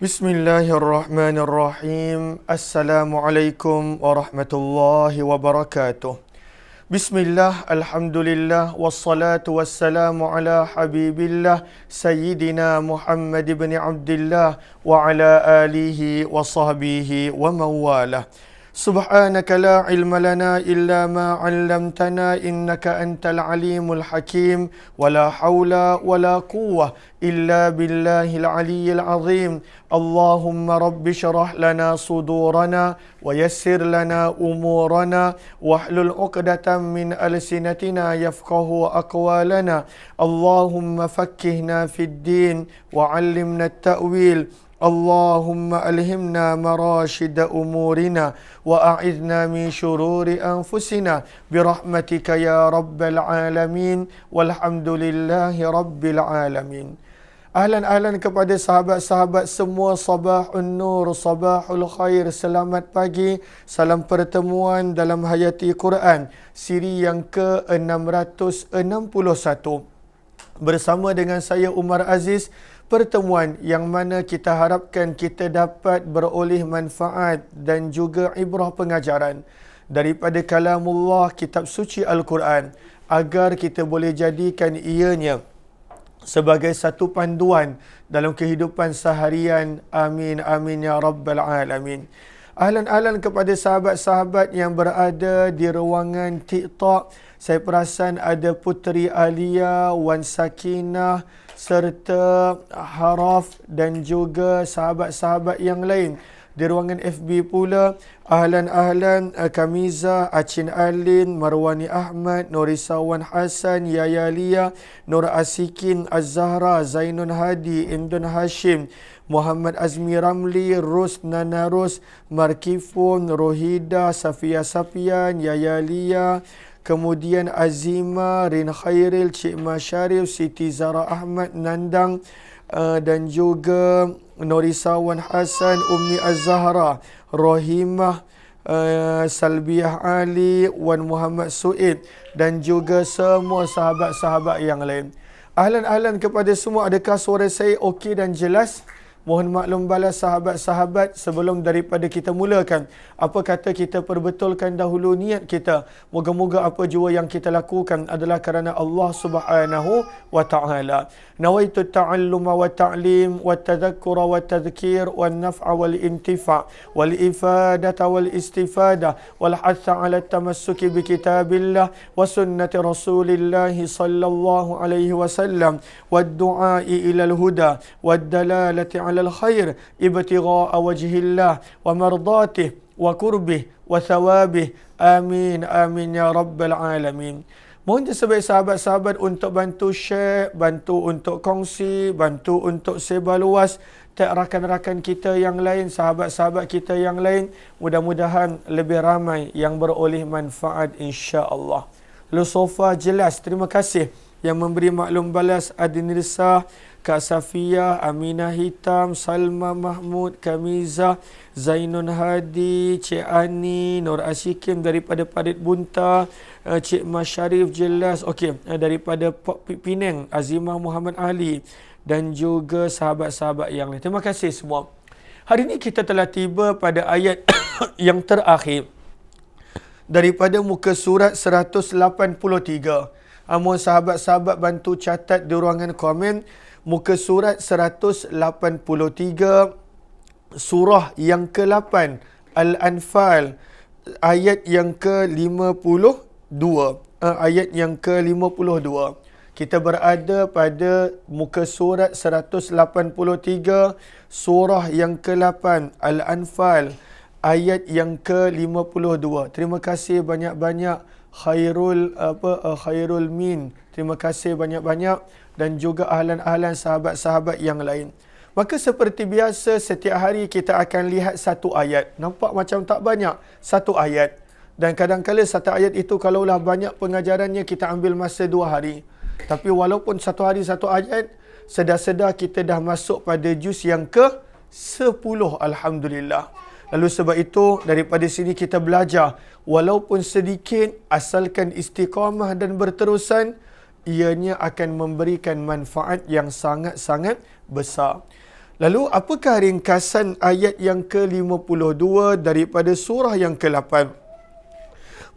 Bismillahirrahmanirrahim. Assalamualaikum warahmatullahi wabarakatuh. Bismillah, alhamdulillah, wassalatu wassalamu ala habibillah Sayyidina Muhammad ibn Abdillah wa ala alihi wa sahbihi wa mawalah. Subhanaka la ilma lana illa ma 'allamtana innaka antal alimul hakim wa la haula wa la quwwah illa billahil aliyyil azim. Allahumma rabbi syrah lana sudurana wa yassir lana umurana wahlul 'uqdatam min alsinatina yafqahu aqwalana. Allahumma fakkihna fid din wa 'allimna at-ta'wil. Allahumma alhimna marashida umurina wa a'idna min syururi anfusina birahmatika ya rabbal alamin walhamdulillahi rabbil alamin. Ahlan kepada sahabat-sahabat semua, sabahun nur, sabahul khair, selamat pagi, salam pertemuan dalam Hayati Quran siri yang ke-661 bersama dengan saya Umar Aziz. Pertemuan yang mana kita harapkan kita dapat beroleh manfaat dan juga ibrah pengajaran daripada kalamullah, kitab suci Al-Quran, agar kita boleh jadikan ianya sebagai satu panduan dalam kehidupan seharian. Amin, amin ya rabbal alamin. Ahlan kepada sahabat-sahabat yang berada di ruangan TikTok. Saya perasan ada Puteri Alia, Wan Sakinah, serta Haraf dan juga sahabat-sahabat yang lain. Di ruangan FB pula, ahlan Kamiza, Acin Alin, Marwani Ahmad, Norisawan Hassan, Yaya Lia, Nur Asikin, Az-Zahra, Zainun Hadi, Indun Hashim, Muhammad Azmi Ramli, Rus Nana Rus, Markifun, Rohida, Safia Sapian, Yaya Lia, kemudian Azima, Rin Khairil, Cik Masyarif, Siti Zara Ahmad, Nandang, dan juga Norisawan Hassan, Ummi Az-Zahra, Rohimah, Salbiah Ali, Wan Muhammad Suid dan juga semua sahabat-sahabat yang lain. Ahlan kepada semua. Adakah suara saya okey dan jelas? Mohon maklum balas sahabat-sahabat sebelum daripada kita mulakan. Apa kata kita perbetulkan dahulu niat kita. Moga-moga apa jua yang kita lakukan adalah kerana Allah Subhanahu wa ta'ala. Nawaitu ta'alluma wa ta'lim wa tadhakkura wa tadhkir wa naf'a wal intifa' wal ifadata wal istifada wal hatha ala tamassuki bi kitabillah wa sunnati rasulillah sallallahu alaihi wasallam wa du'ai ila al-huda wa dalalati على الخير ابتغاء وجه الله ومرضاته وقربه وثوابه آمين آمين يا رب العالمين. Mohon sebaik sahabat-sahabat untuk bantu share, bantu untuk kongsi, bantu untuk sebar luas rakan-rakan kita yang lain, sahabat-sahabat kita yang lain. Mudah-mudahan lebih ramai yang beroleh manfaat insya-Allah. Lusofa jelas, terima kasih yang memberi maklum balas. Adinirsa, Kak Safia, Aminah Hitam, Salma Mahmud, Kamiza, Zainun Hadi, Cik Ani, Nur Asyikim daripada Parit Bunta, Cik Masyarif jelas, okey, daripada Penang, Azimah Muhammad Ali dan juga sahabat-sahabat yang lain. Terima kasih semua. Hari ini kita telah tiba pada ayat yang terakhir daripada muka surat 183. Mohon sahabat-sahabat bantu catat di ruangan komen. Muka surat 183, surah yang ke-8, Al-Anfal, ayat yang ke-52. Ayat yang ke-52. Kita berada pada muka surat 183, surah yang ke-8, Al-Anfal, ayat yang ke-52. Terima kasih banyak-banyak Khairul Min. Terima kasih banyak-banyak dan juga ahlan-ahlan sahabat-sahabat yang lain. Maka seperti biasa setiap hari kita akan lihat satu ayat. Nampak macam tak banyak, satu ayat. Dan kadang-kadang satu ayat itu kalaulah banyak pengajarannya kita ambil masa 2 hari. Tapi walaupun satu hari satu ayat, sedar-sedar kita dah masuk pada juz yang ke-10. Alhamdulillah. Lalu sebab itu daripada sini kita belajar walaupun sedikit, asalkan istiqamah dan berterusan, ianya akan memberikan manfaat yang sangat-sangat besar. Lalu apakah ringkasan ayat yang ke-52 daripada surah yang ke-8?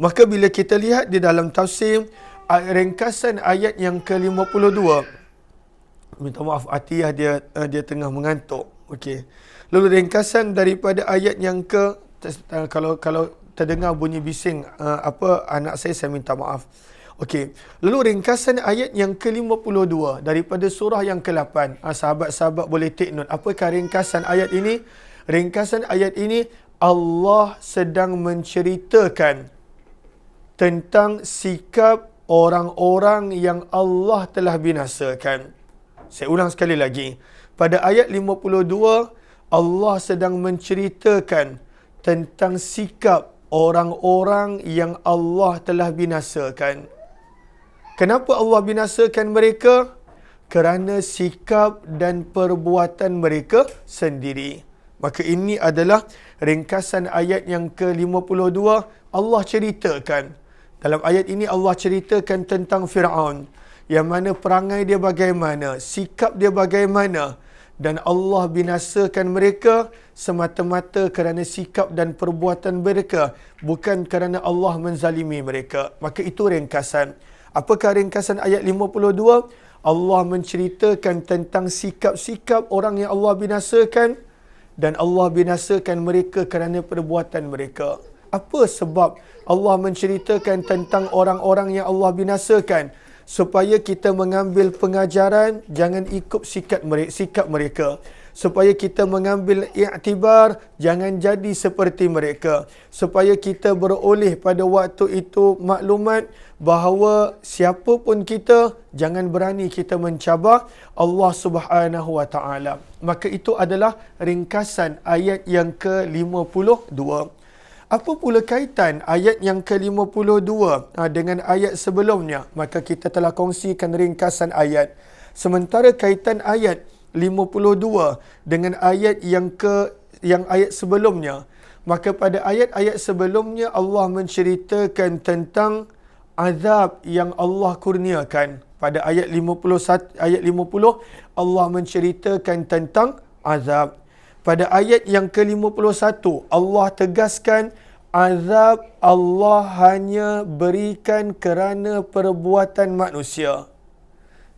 Maka bila kita lihat di dalam tafsir, ringkasan ayat yang ke-52, minta maaf Atiyah dia tengah mengantuk. Okey. Lalu ringkasan daripada ayat yang kalau terdengar bunyi bising anak saya minta maaf. Okey. Lalu ringkasan ayat yang ke-52 daripada surah yang ke-8. Sahabat-sahabat boleh take note. Apakah ringkasan ayat ini? Ringkasan ayat ini, Allah sedang menceritakan tentang sikap orang-orang yang Allah telah binasakan. Saya ulang sekali lagi. Pada ayat 52, Allah sedang menceritakan tentang sikap orang-orang yang Allah telah binasakan. Kenapa Allah binasakan mereka? Kerana sikap dan perbuatan mereka sendiri. Maka ini adalah ringkasan ayat yang ke-52. Allah ceritakan. Dalam ayat ini Allah ceritakan tentang Fir'aun. Yang mana perangai dia bagaimana, sikap dia bagaimana. Dan Allah binasakan mereka semata-mata kerana sikap dan perbuatan mereka. Bukan kerana Allah menzalimi mereka. Maka itu ringkasan. Apakah ringkasan ayat 52? Allah menceritakan tentang sikap-sikap orang yang Allah binasakan. Dan Allah binasakan mereka kerana perbuatan mereka. Apa sebab Allah menceritakan tentang orang-orang yang Allah binasakan? Supaya kita mengambil pengajaran, jangan ikut sikap mereka. Supaya kita mengambil iktibar, jangan jadi seperti mereka. Supaya kita beroleh pada waktu itu maklumat bahawa siapa pun kita, jangan berani kita mencabar Allah Subhanahu Wa Taala. Maka itu adalah ringkasan ayat yang ke-52. Apa pula kaitan ayat yang ke-52 dengan ayat sebelumnya? Maka kita telah kongsikan ringkasan ayat. Sementara kaitan ayat 52 dengan ayat yang ayat sebelumnya, maka pada ayat-ayat sebelumnya Allah menceritakan tentang azab yang Allah kurniakan. Pada ayat 50 Allah menceritakan tentang azab. Pada ayat yang ke-51 Allah tegaskan azab Allah hanya berikan kerana perbuatan manusia.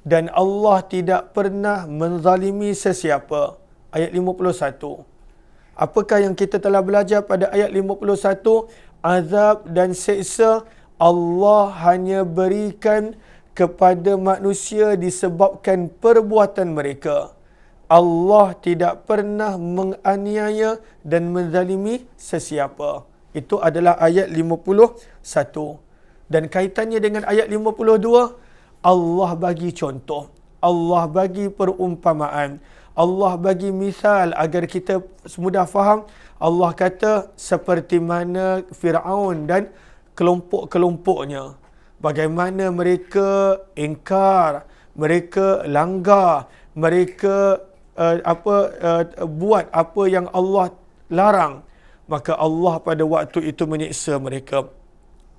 Dan Allah tidak pernah menzalimi sesiapa. Ayat 51. Apakah yang kita telah belajar pada ayat 51? Azab dan seksa Allah hanya berikan kepada manusia disebabkan perbuatan mereka. Allah tidak pernah menganiaya dan menzalimi sesiapa. Itu adalah ayat 51. Dan kaitannya dengan ayat 52, Allah bagi contoh. Allah bagi perumpamaan. Allah bagi misal agar kita mudah faham. Allah kata seperti mana Fir'aun dan kelompok-kelompoknya. Bagaimana mereka ingkar, mereka langgar, mereka buat apa yang Allah larang. Maka Allah pada waktu itu menyiksa mereka.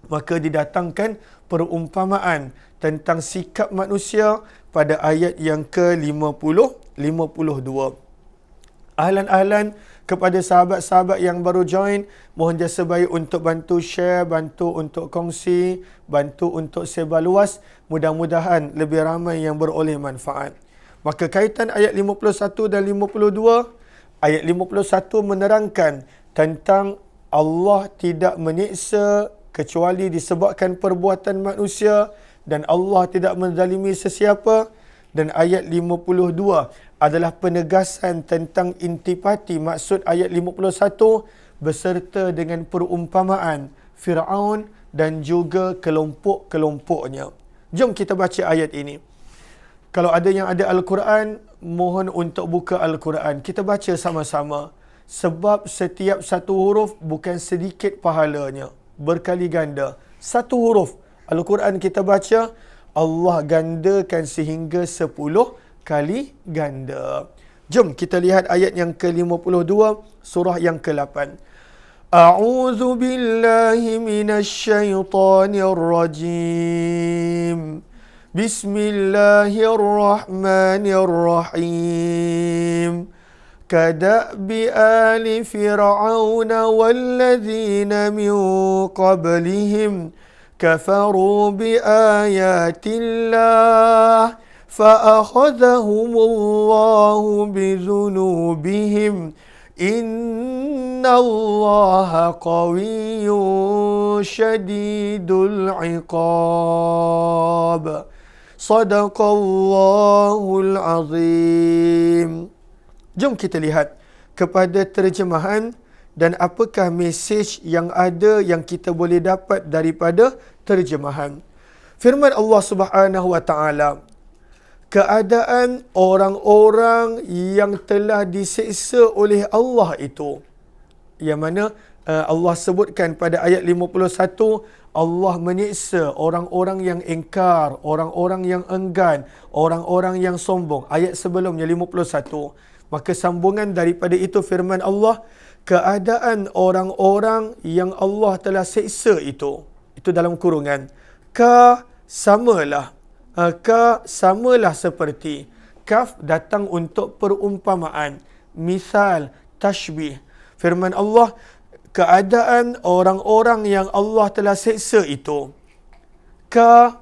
Maka didatangkan perumpamaan tentang sikap manusia pada ayat yang ke-52. Ahlan-ahlan kepada sahabat-sahabat yang baru join, mohon jasa baik untuk bantu share, bantu untuk kongsi, bantu untuk sebar luas. Mudah-mudahan lebih ramai yang beroleh manfaat. Maka kaitan ayat 51 dan 52, ayat 51 menerangkan tentang Allah tidak menyiksa kecuali disebabkan perbuatan manusia dan Allah tidak menzalimi sesiapa. Dan ayat 52 adalah penegasan tentang intipati maksud ayat 51 beserta dengan perumpamaan Fir'aun dan juga kelompok-kelompoknya. Jom kita baca ayat ini. Kalau ada yang ada Al-Quran, mohon untuk buka Al-Quran. Kita baca sama-sama. Sebab setiap satu huruf bukan sedikit pahalanya. Berkali ganda. Satu huruf Al-Quran kita baca, Allah gandakan sehingga 10 kali ganda. Jom kita lihat ayat yang ke-52, surah yang ke-8. A'udzu billahi minasyaitonir rajim. Bismillahirrahmanirrahim. كدأب آل فرعون والذين من قبلهم كفروا بآيات الله فأخذهم الله بذنوبهم إن الله قوي شديد العقاب صدق الله العظيم. Jom kita lihat kepada terjemahan dan apakah mesej yang ada yang kita boleh dapat daripada terjemahan. Firman Allah Subhanahu wa taala, keadaan orang-orang yang telah diseksa oleh Allah itu, yang mana Allah sebutkan pada ayat 51, Allah menyiksa orang-orang yang ingkar, orang-orang yang enggan, orang-orang yang sombong. Ayat sebelumnya 51. Maka sambungan daripada itu firman Allah, keadaan orang-orang yang Allah telah seksa itu dalam kurungan, samalah seperti. Kaf datang untuk perumpamaan, misal, tashbih. Firman Allah, keadaan orang-orang yang Allah telah seksa itu,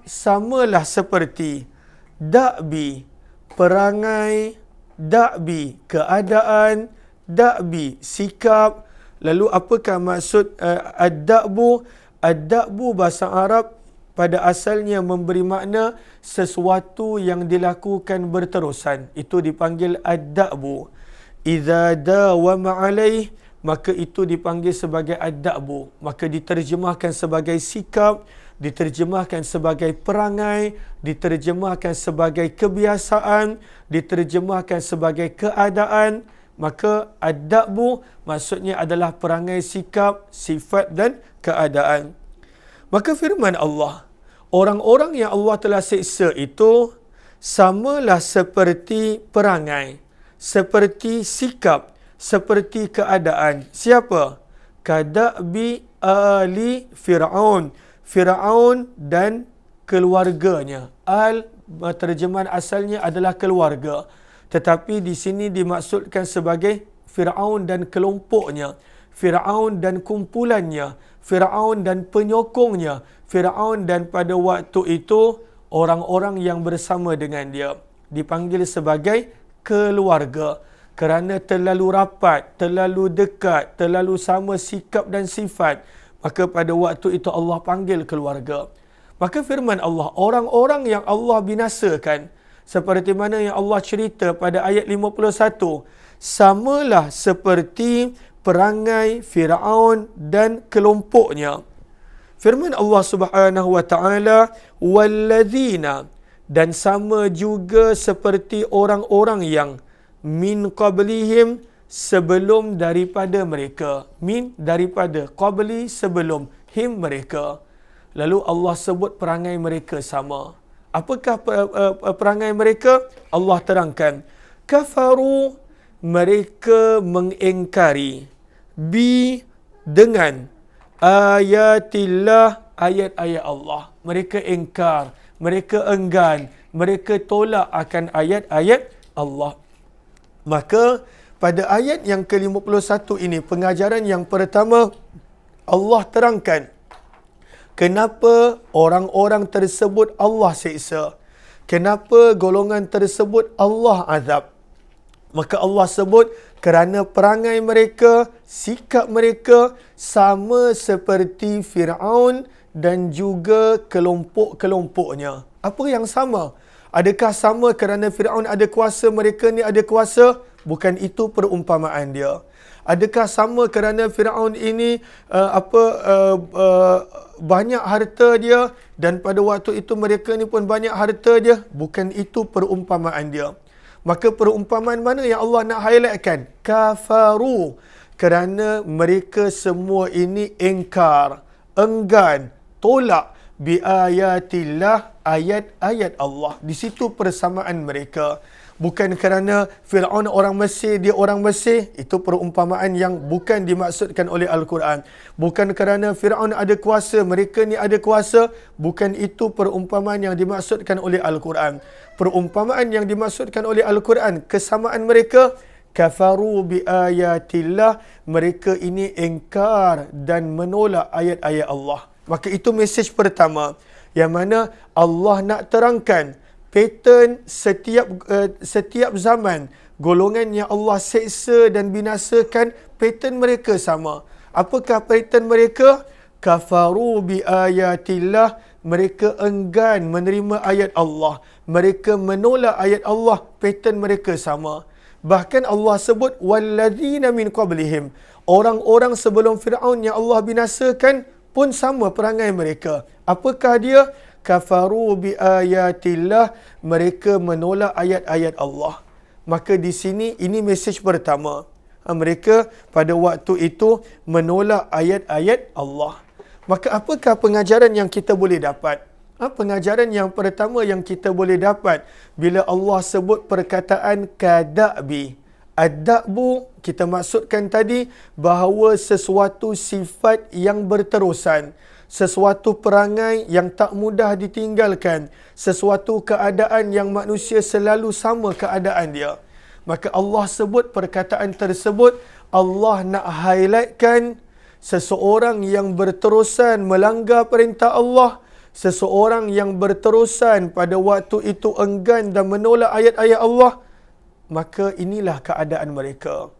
samalah seperti da'bi, perangai, da'bi, keadaan, da'bi, sikap. Lalu apakah maksud ad-da'bu? Ad-da'bu bahasa Arab pada asalnya memberi makna sesuatu yang dilakukan berterusan. Itu dipanggil ad-da'bu. Idza dawama alaih, maka itu dipanggil sebagai ad-da'bu. Maka diterjemahkan sebagai sikap, diterjemahkan sebagai perangai, diterjemahkan sebagai kebiasaan, diterjemahkan sebagai keadaan. Maka ad-da'bu maksudnya adalah perangai, sikap, sifat dan keadaan. Maka firman Allah, orang-orang yang Allah telah seksa itu samalah seperti perangai, seperti sikap, seperti keadaan. Siapa? Kada'bi ali Fir'aun. Fir'aun dan keluarganya. Al, terjemahan asalnya adalah keluarga. Tetapi di sini dimaksudkan sebagai Fir'aun dan kelompoknya, Fir'aun dan kumpulannya, Fir'aun dan penyokongnya, Fir'aun dan pada waktu itu orang-orang yang bersama dengan dia. Dipanggil sebagai keluarga kerana terlalu rapat, terlalu dekat, terlalu sama sikap dan sifat. Maka pada waktu itu Allah panggil keluarga. Maka firman Allah, orang-orang yang Allah binasakan, seperti mana yang Allah cerita pada ayat 51, samalah seperti perangai Fir'aun dan kelompoknya. Firman Allah Subhanahu wa taala, walladzina, dan sama juga seperti orang-orang yang min qablihim, sebelum daripada mereka. Min daripada, qabli sebelum, him mereka. Lalu Allah sebut perangai mereka sama. Apakah perangai mereka? Allah terangkan, kafaru, mereka mengingkari, bi, dengan, ayatillah, ayat-ayat Allah. Mereka ingkar, mereka enggan, mereka tolak akan ayat-ayat Allah. Maka pada ayat yang ke-51 ini, pengajaran yang pertama, Allah terangkan kenapa orang-orang tersebut Allah seksa. Kenapa golongan tersebut Allah azab. Maka Allah sebut kerana perangai mereka, sikap mereka sama seperti Fir'aun dan juga kelompok-kelompoknya. Apa yang sama? Adakah sama kerana Fir'aun ada kuasa, mereka ni ada kuasa? Bukan itu perumpamaan dia. Adakah sama kerana Fir'aun ini banyak harta dia dan pada waktu itu mereka ni pun banyak harta dia? Bukan itu perumpamaan dia. Maka perumpamaan mana yang Allah nak highlightkan? Kafaru. Kerana mereka semua ini ingkar, enggan, tolak biayatillah, ayat-ayat Allah. Di situ persamaan mereka. Bukan kerana Fir'aun orang Mesir, dia orang Mesir. Itu perumpamaan yang bukan dimaksudkan oleh Al-Quran. Bukan kerana Fir'aun ada kuasa, mereka ni ada kuasa. Bukan itu perumpamaan yang dimaksudkan oleh Al-Quran. Perumpamaan yang dimaksudkan oleh Al-Quran, kesamaan mereka, kafaru bi ayatillah, mereka ini engkar dan menolak ayat-ayat Allah. Maka itu mesej pertama yang mana Allah nak terangkan pattern setiap zaman golongan yang Allah seksa dan binasakan, pattern mereka sama. Apakah pattern mereka? Kafaru bi ayatillah, mereka enggan menerima ayat Allah, mereka menolak ayat Allah, pattern mereka sama. Bahkan Allah sebut walladzina min qablihim, orang-orang sebelum Firaun yang Allah binasakan pun sama perangai mereka. Apakah dia? Kafaru bi ayatillah, mereka menolak ayat-ayat Allah. Maka di sini ini mesej pertama. Mereka pada waktu itu menolak ayat-ayat Allah. Maka apakah pengajaran yang kita boleh dapat? Pengajaran yang pertama yang kita boleh dapat bila Allah sebut perkataan kada'bi. Ad-da'bu kita maksudkan tadi bahawa sesuatu sifat yang berterusan, sesuatu perangai yang tak mudah ditinggalkan, sesuatu keadaan yang manusia selalu sama keadaan dia. Maka Allah sebut perkataan tersebut, Allah nak highlightkan seseorang yang berterusan melanggar perintah Allah, seseorang yang berterusan pada waktu itu enggan dan menolak ayat-ayat Allah, maka inilah keadaan mereka.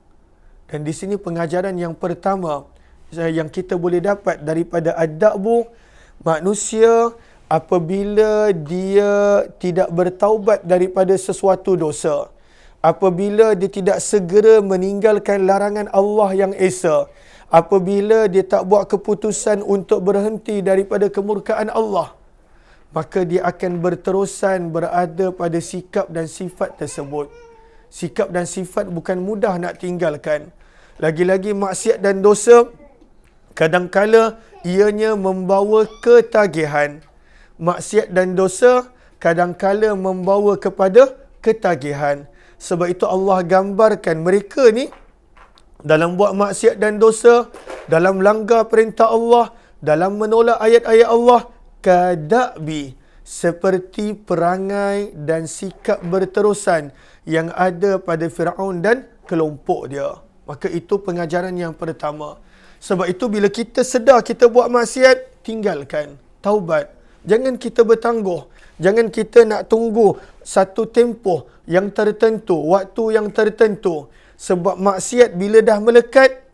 Dan di sini pengajaran yang pertama yang kita boleh dapat daripada ad-da'bu, manusia apabila dia tidak bertaubat daripada sesuatu dosa, apabila dia tidak segera meninggalkan larangan Allah yang esa, apabila dia tak buat keputusan untuk berhenti daripada kemurkaan Allah, maka dia akan berterusan berada pada sikap dan sifat tersebut. Sikap dan sifat bukan mudah nak tinggalkan. Lagi-lagi maksiat dan dosa, kadangkala ianya membawa ketagihan. Maksiat dan dosa kadangkala membawa kepada ketagihan. Sebab itu Allah gambarkan mereka ni dalam buat maksiat dan dosa, dalam langgar perintah Allah, dalam menolak ayat-ayat Allah, kada'bi, seperti perangai dan sikap berterusan yang ada pada Firaun dan kelompok dia. Maka itu pengajaran yang pertama. Sebab itu bila kita sedar kita buat maksiat, tinggalkan, taubat. Jangan kita bertangguh. Jangan kita nak tunggu satu tempoh yang tertentu, waktu yang tertentu. Sebab maksiat bila dah melekat,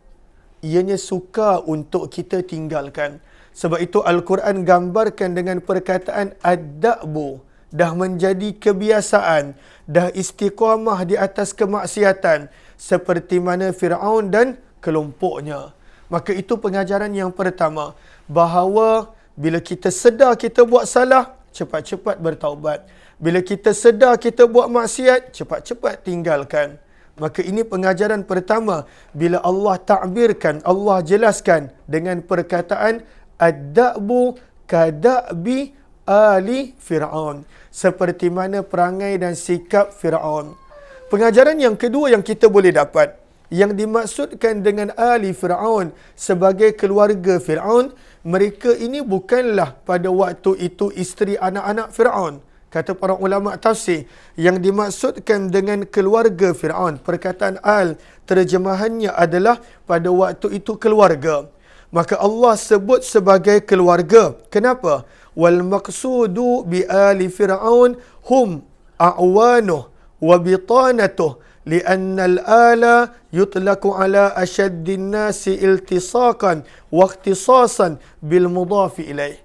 ianya suka untuk kita tinggalkan. Sebab itu Al-Quran gambarkan dengan perkataan ad-da'bu. Dah menjadi kebiasaan, dah istiqamah di atas kemaksiatan. Seperti mana Firaun dan kelompoknya. Maka itu pengajaran yang pertama. Bahawa bila kita sedar kita buat salah, cepat-cepat bertaubat. Bila kita sedar kita buat maksiat, cepat-cepat tinggalkan. Maka ini pengajaran pertama. Bila Allah ta'birkan, Allah jelaskan dengan perkataan ad-da'bu kada'bi ali Fir'aun. Seperti mana perangai dan sikap Fir'aun. Pengajaran yang kedua yang kita boleh dapat, yang dimaksudkan dengan ali Fir'aun sebagai keluarga Fir'aun, mereka ini bukanlah pada waktu itu isteri anak-anak Fir'aun. Kata para ulama tafsir, yang dimaksudkan dengan keluarga Fir'aun, perkataan al, terjemahannya adalah pada waktu itu keluarga. Maka Allah sebut sebagai keluarga. Kenapa? Wal maqsudu bi ali Fir'aun hum a'wanuh wa bitanatuh li'anna al-ala yutlaqu ala ashaddin nasi iltisaqan wa ikhtisasan bil mudhafi ilaih.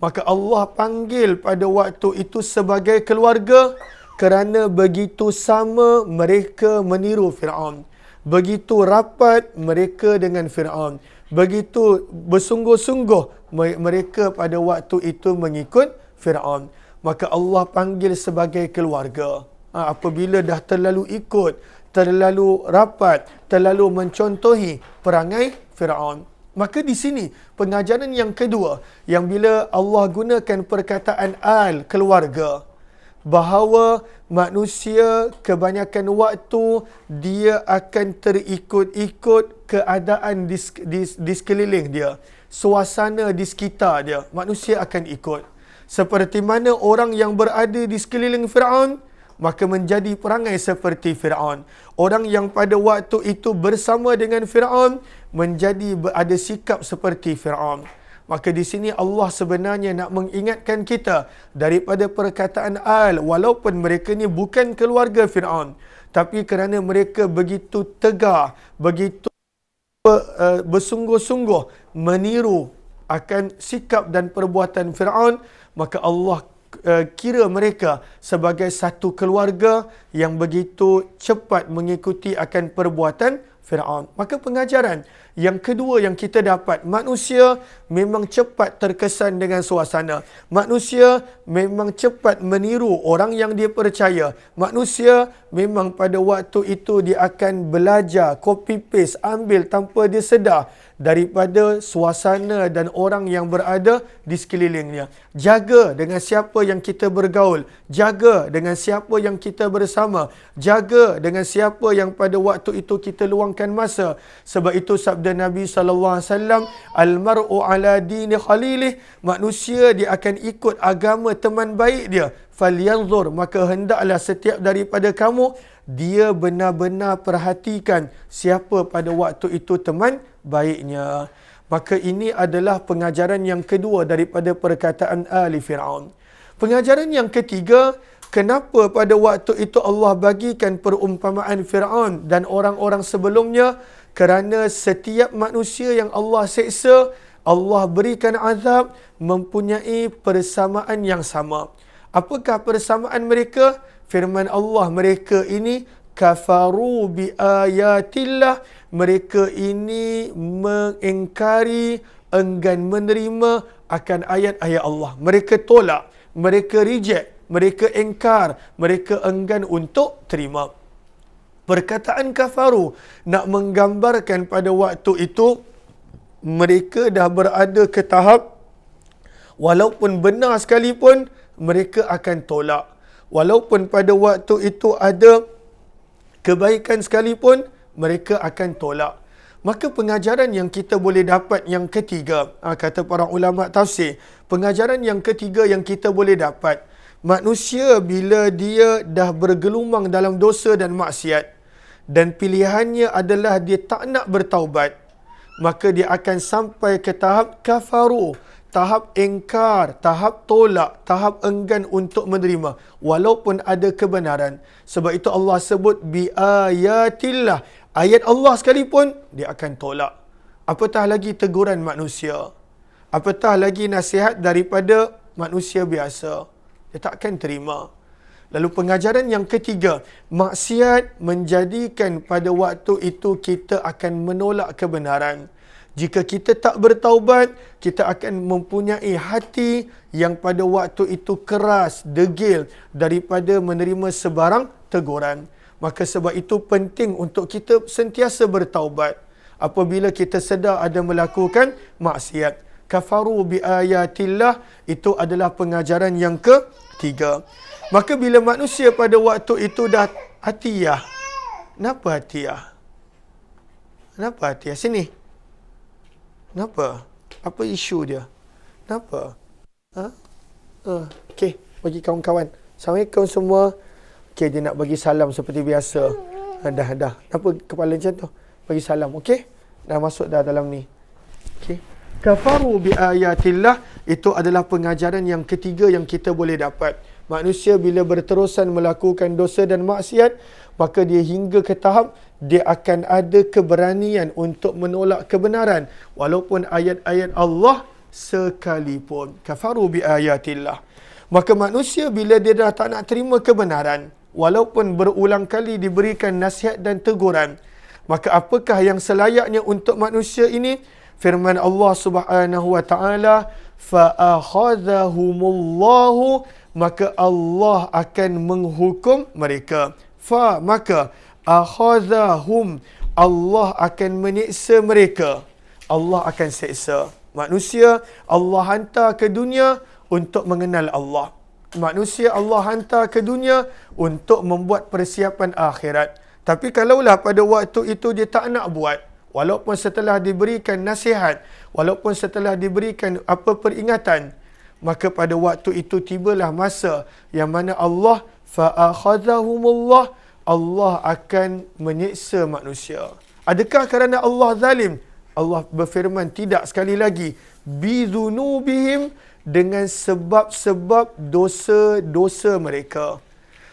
Maka Allah panggil pada waktu itu sebagai keluarga kerana begitu sama mereka meniru Fir'aun. Begitu rapat mereka dengan Fir'aun. Begitu bersungguh-sungguh mereka pada waktu itu mengikut Fir'aun. Maka Allah panggil sebagai keluarga. Apabila dah terlalu ikut, terlalu rapat, terlalu mencontohi perangai Fir'aun. Maka di sini pengajaran yang kedua, yang bila Allah gunakan perkataan al, keluarga, bahawa manusia kebanyakan waktu dia akan terikut-ikut keadaan di sekeliling dia, suasana di sekitar dia, manusia akan ikut. Seperti mana orang yang berada di sekeliling Fir'aun, maka menjadi perangai seperti Fir'aun. Orang yang pada waktu itu bersama dengan Fir'aun menjadi ada sikap seperti Fir'aun. Maka di sini Allah sebenarnya nak mengingatkan kita daripada perkataan Al, walaupun mereka ni bukan keluarga Fir'aun, tapi kerana mereka begitu tegar, begitu bersungguh-sungguh meniru akan sikap dan perbuatan Fir'aun, maka Allah kira mereka sebagai satu keluarga yang begitu cepat mengikuti akan perbuatan Fir'aun. Maka pengajaran yang kedua yang kita dapat, manusia memang cepat terkesan dengan suasana. Manusia memang cepat meniru orang yang dia percaya. Manusia memang pada waktu itu dia akan belajar, copy paste, ambil tanpa dia sedar daripada suasana dan orang yang berada di sekelilingnya. Jaga dengan siapa yang kita bergaul. Jaga dengan siapa yang kita bersama. Jaga dengan siapa yang pada waktu itu kita luangkan masa. Sebab itu sabda Nabi SAW, Al-mar'u ala dini khalilih, manusia dia akan ikut agama teman baik dia. Falyanzur, maka hendaklah setiap daripada kamu dia benar-benar perhatikan siapa pada waktu itu teman baiknya. Maka ini adalah pengajaran yang kedua daripada perkataan Ali Fir'aun. Pengajaran yang ketiga, kenapa pada waktu itu Allah bagikan perumpamaan Fir'aun dan orang-orang sebelumnya? Kerana setiap manusia yang Allah seksa, Allah berikan azab, mempunyai persamaan yang sama. Apakah persamaan mereka? Firman Allah, mereka ini kafaru bi ayatillah, mereka ini mengingkari, enggan menerima akan ayat-ayat Allah. Mereka tolak, mereka reject, mereka ingkar, mereka enggan untuk terima. Perkataan kafaru nak menggambarkan pada waktu itu mereka dah berada ke tahap walaupun benar sekalipun mereka akan tolak. Walaupun pada waktu itu ada kebaikan sekalipun, mereka akan tolak. Maka pengajaran yang kita boleh dapat yang ketiga, kata para ulama tafsir, pengajaran yang ketiga yang kita boleh dapat, manusia bila dia dah bergelumang dalam dosa dan maksiat, dan pilihannya adalah dia tak nak bertaubat, maka dia akan sampai ke tahap kafaru, tahap ingkar, tahap tolak, tahap enggan untuk menerima walaupun ada kebenaran. Sebab itu Allah sebut bi ayatillah, ayat Allah sekalipun dia akan tolak. Apatah lagi teguran manusia, apatah lagi nasihat daripada manusia biasa, dia tak akan terima. Lalu pengajaran yang ketiga, maksiat menjadikan pada waktu itu kita akan menolak kebenaran. Jika kita tak bertaubat, kita akan mempunyai hati yang pada waktu itu keras, degil daripada menerima sebarang teguran. Maka sebab itu penting untuk kita sentiasa bertaubat apabila kita sedar ada melakukan maksiat. Kafaru bi ayatillah, itu adalah pengajaran yang ketiga. Maka bila manusia pada waktu itu dah atiyah. Kenapa atiyah? Kenapa atiyah? Sini. Kenapa? Apa isu dia? Kenapa? Okey, bagi kawan-kawan. Assalamualaikum semua. Okey, dia nak bagi salam seperti biasa. Dah. Kenapa kepala macam tu? Bagi salam, okey? Dah masuk dah dalam ni. Okey. Kafaru bi ayatillah, itu adalah pengajaran yang ketiga yang kita boleh dapat. Manusia bila berterusan melakukan dosa dan maksiat, maka dia hingga ke tahap dia akan ada keberanian untuk menolak kebenaran walaupun ayat-ayat Allah sekalipun. Kafaru bi ayatillah. Maka manusia bila dia dah tak nak terima kebenaran walaupun berulang kali diberikan nasihat dan teguran, maka apakah yang selayaknya untuk manusia ini? Firman Allah Subhanahu wa taala, fa akhadhahumullahu, maka Allah akan menghukum mereka. Maka akhadhahum, Allah akan menyiksa mereka. Allah akan seksa. Manusia Allah hantar ke dunia untuk mengenal Allah. Manusia Allah hantar ke dunia untuk membuat persiapan akhirat. Tapi kalaulah pada waktu itu dia tak nak buat, walaupun setelah diberikan nasihat, walaupun setelah diberikan peringatan, maka pada waktu itu tibalah masa yang mana Allah fa'akhadhahumullah, Allah akan menyiksa manusia. Adakah kerana Allah zalim? Allah berfirman tidak, sekali lagi, bidhunubihim, dengan sebab-sebab dosa-dosa mereka.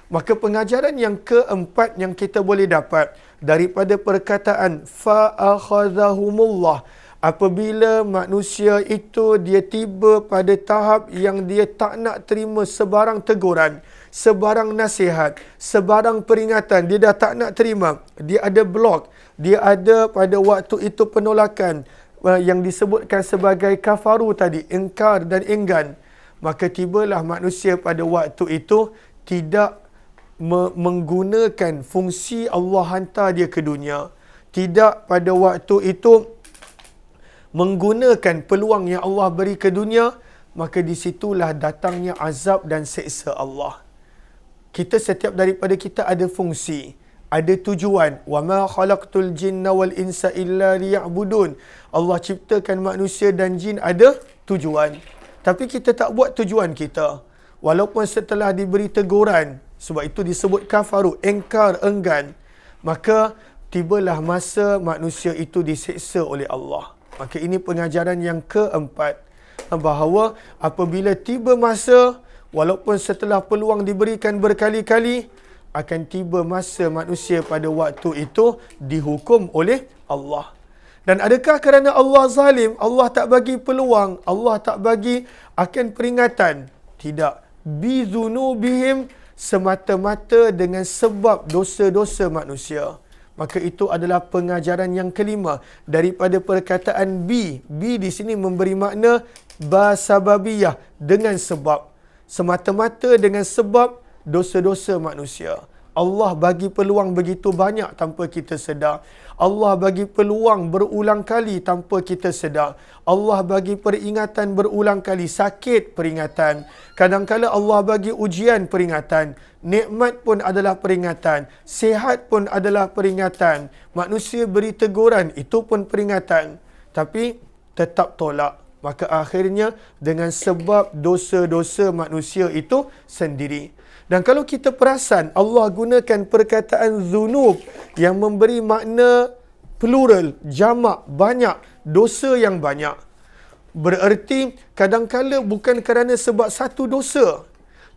Maka pengajaran yang keempat yang kita boleh dapat daripada perkataan fa'akhadhahumullah, apabila manusia itu dia tiba pada tahap yang dia tak nak terima sebarang teguran, sebarang nasihat, sebarang peringatan, dia dah tak nak terima, dia ada blok, dia ada pada waktu itu penolakan yang disebutkan sebagai kafaru tadi, ingkar dan enggan, maka tibalah manusia pada waktu itu tidak menggunakan fungsi Allah hantar dia ke dunia, tidak pada waktu itu menggunakan peluang yang Allah beri ke dunia, maka disitulah datangnya azab dan seksa Allah. Setiap daripada kita ada fungsi, ada tujuan. Wa ma khalaqtul jinna wal insa illa liya'budun. Allah ciptakan manusia dan jin ada tujuan. Tapi kita tak buat tujuan kita. Walaupun setelah diberi teguran, sebab itu disebut kafaru, engkar, enggan, maka tibalah masa manusia itu diseksa oleh Allah. Maka ini pengajaran yang keempat, bahawa apabila tiba masa, walaupun setelah peluang diberikan berkali-kali, akan tiba masa manusia pada waktu itu dihukum oleh Allah. Dan adakah kerana Allah zalim, Allah tak bagi peluang, Allah tak bagi akan peringatan? Tidak. Bizunubihim, semata-mata dengan sebab dosa-dosa manusia. Maka itu adalah pengajaran yang kelima daripada perkataan bi. Bi di sini memberi makna basababiyah, dengan sebab. Semata-mata dengan sebab dosa-dosa manusia. Allah bagi peluang begitu banyak tanpa kita sedar. Allah bagi peluang berulang kali tanpa kita sedar. Allah bagi peringatan berulang kali, sakit peringatan. Kadang-kala Allah bagi ujian peringatan. Nikmat pun adalah peringatan. Sihat pun adalah peringatan. Manusia beri teguran, itu pun peringatan. Tapi tetap tolak. Maka akhirnya dengan sebab dosa-dosa manusia itu sendiri. Dan kalau kita perasan, Allah gunakan perkataan zunub yang memberi makna plural, jamak, banyak, dosa yang banyak. Bererti kadang-kala bukan kerana sebab satu dosa,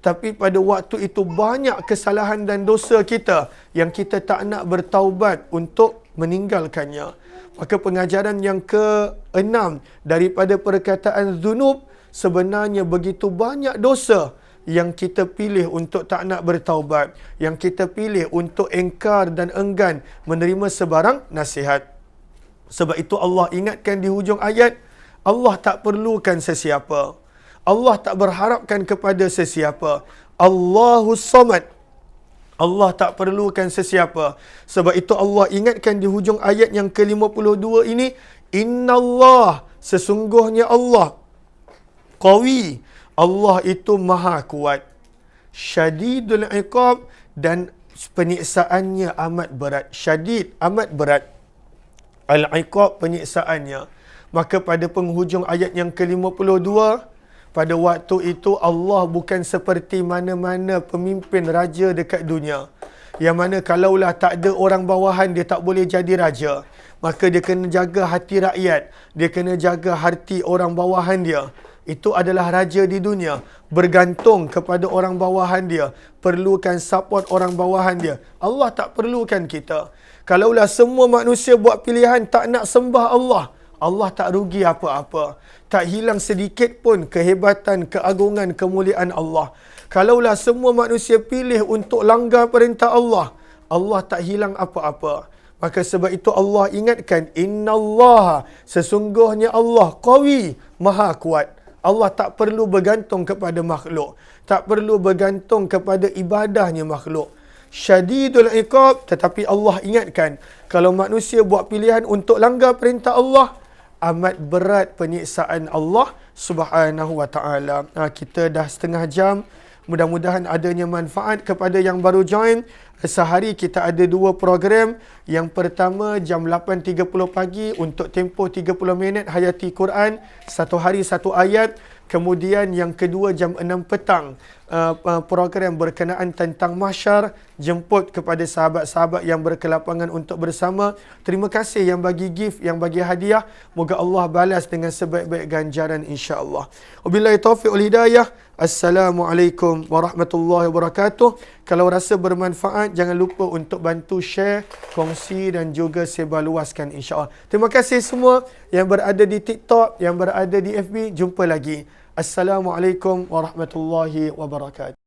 tapi pada waktu itu banyak kesalahan dan dosa kita yang kita tak nak bertaubat untuk meninggalkannya. Maka pengajaran yang keenam daripada perkataan zunub, sebenarnya begitu banyak dosa yang kita pilih untuk tak nak bertaubat, yang kita pilih untuk engkar dan enggan menerima sebarang nasihat. Sebab itu Allah ingatkan di hujung ayat, Allah tak perlukan sesiapa. Allah tak berharapkan kepada sesiapa. Allahus Samad. Allah tak perlukan sesiapa. Sebab itu Allah ingatkan di hujung ayat yang ke-52 ini, Innallah, sesungguhnya Allah, Qawi, Allah itu maha kuat, syadidul iqab, dan penyiksaannya amat berat. Syadid, amat berat. Al-iqab, penyiksaannya. Maka pada penghujung ayat yang ke-52, pada waktu itu Allah bukan seperti mana-mana pemimpin raja dekat dunia, yang mana kalaulah tak ada orang bawahan, dia tak boleh jadi raja. Maka dia kena jaga hati rakyat, dia kena jaga hati orang bawahan dia. Itu adalah raja di dunia, bergantung kepada orang bawahan dia, perlukan support orang bawahan dia. Allah tak perlukan kita. Kalaulah semua manusia buat pilihan tak nak sembah Allah, Allah tak rugi apa-apa. Tak hilang sedikit pun kehebatan, keagungan, kemuliaan Allah. Kalaulah semua manusia pilih untuk langgar perintah Allah, Allah tak hilang apa-apa. Maka sebab itu Allah ingatkan, Innallaha, sesungguhnya Allah, Qawi, maha kuat. Allah tak perlu bergantung kepada makhluk, tak perlu bergantung kepada ibadahnya makhluk. Syadidul iqab, tetapi Allah ingatkan, kalau manusia buat pilihan untuk langgar perintah Allah, amat berat penyiksaan Allah Subhanahu wa taala. Kita dah setengah jam. Mudah-mudahan adanya manfaat kepada yang baru join. Sehari kita ada 2 program. Yang pertama jam 8.30 pagi untuk tempoh 30 minit hayati Quran. 1 hari 1 ayat. Kemudian yang kedua jam 6 petang, program berkenaan tentang mahsyar, jemput kepada sahabat-sahabat yang berkelapangan untuk bersama. Terima kasih yang bagi gift, yang bagi hadiah. Moga Allah balas dengan sebaik-baik ganjaran insya-Allah. Wabillahi taufiq wal hidayah. Assalamualaikum warahmatullahi wabarakatuh. Kalau rasa bermanfaat, jangan lupa untuk bantu share, kongsi dan juga sebarluaskan insya-Allah. Terima kasih semua yang berada di TikTok, yang berada di FB. Jumpa lagi. Assalamualaikum warahmatullahi wabarakatuh.